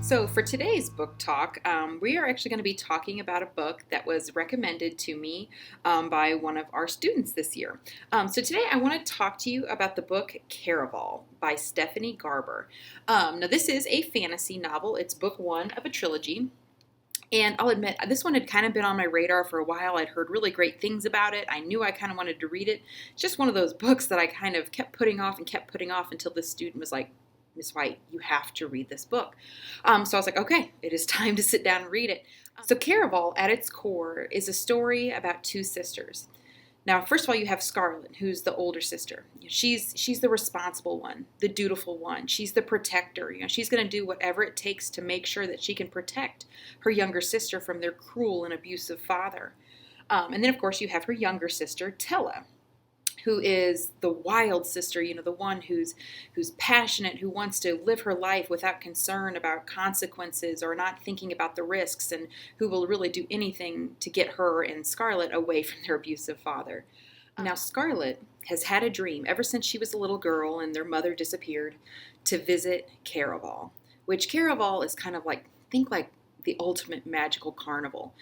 So, for today's book talk, we are actually going to be talking about a book that was recommended to me by one of our students this year. So, today I want to talk to you about the book Caraval by Stephanie Garber. Now, this is a fantasy novel, it's book one of a trilogy. And I'll admit, this one had kind of been on my radar for a while. I'd heard really great things about it. I knew I kind of wanted to read it. It's just one of those books that I kind of kept putting off and kept putting off until this student was like, Miss White, you have to read this book. So I was like, okay, it is time to sit down and read it. So Caraval, at its core, is a story about two sisters. Now, first of all, you have Scarlett, who's the older sister. She's the responsible one, the dutiful one. She's the protector. She's going to do whatever it takes to make sure that she can protect her younger sister from their cruel and abusive father. And then, of course, you have her younger sister, Tella, who is the wild sister, the one who's passionate, who wants to live her life without concern about consequences or not thinking about the risks, and who will really do anything to get her and Scarlett away from their abusive father. Now, Scarlett has had a dream ever since she was a little girl and their mother disappeared to visit Caraval, which Caraval is kind of like, think like the ultimate magical carnival,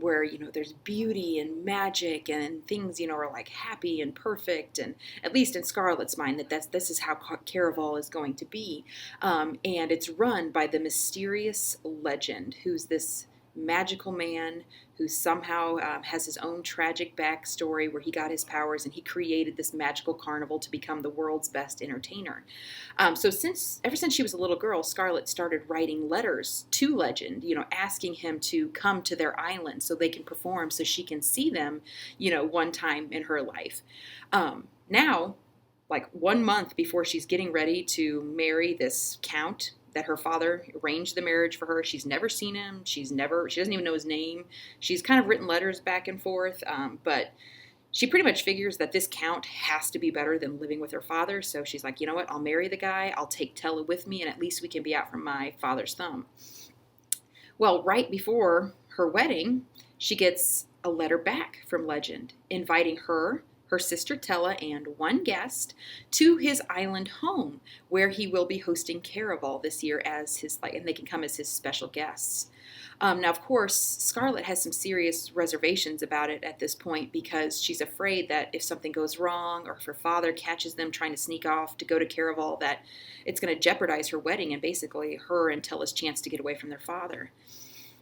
where there's beauty and magic and things are like happy and perfect, and at least in Scarlett's mind this is how Caraval is going to be, and it's run by the mysterious Legend, who's this magical man who somehow has his own tragic backstory where he got his powers and he created this magical carnival to become the world's best entertainer. So ever since she was a little girl, Scarlett started writing letters to Legend, asking him to come to their island so they can perform, so she can see them, one time in her life. Now, like 1 month before she's getting ready to marry this count that her father arranged the marriage for her. She's never seen him. She doesn't even know his name. She's kind of written letters back and forth, but she pretty much figures that this count has to be better than living with her father. So she's like, you know what? I'll marry the guy. I'll take Tella with me, and at least we can be out from my father's thumb. Well, right before her wedding, she gets a letter back from Legend inviting her sister Tella, and one guest to his island home, where he will be hosting Caraval this year as and they can come as his special guests. Now, of course, Scarlett has some serious reservations about it at this point because she's afraid that if something goes wrong or if her father catches them trying to sneak off to go to Caraval, that it's going to jeopardize her wedding and basically her and Tella's chance to get away from their father.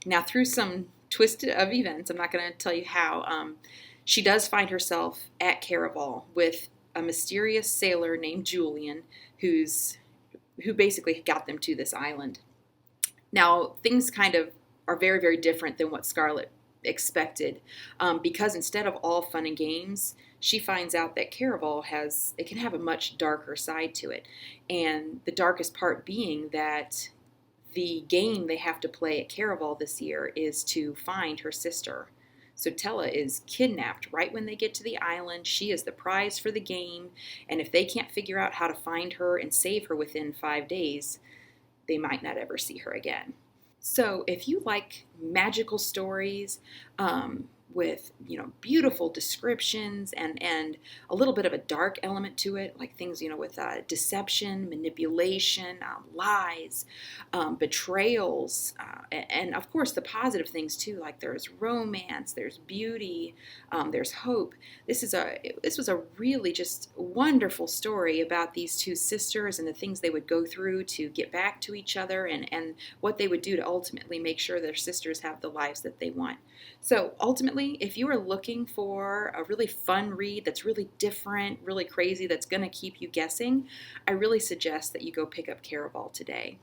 Now, through some twist of events, I'm not going to tell you how, she does find herself at Caraval with a mysterious sailor named Julian who basically got them to this island. Now, things kind of are very, very different than what Scarlett expected, because instead of all fun and games, she finds out that Caraval can have a much darker side to it. And the darkest part being that the game they have to play at Caraval this year is to find her sister. So Tella is kidnapped right when they get to the island. She is the prize for the game, and if they can't figure out how to find her and save her within 5 days, they might not ever see her again. So if you like magical stories, with beautiful descriptions and a little bit of a dark element to it, like things with deception, manipulation, lies, betrayals, and of course the positive things too, like there's romance, there's beauty, there's hope. This was a really just wonderful story about these two sisters and the things they would go through to get back to each other, and what they would do to ultimately make sure their sisters have the lives that they want. So ultimately, if you are looking for a really fun read that's really different, really crazy, that's going to keep you guessing, I really suggest that you go pick up Caraval today.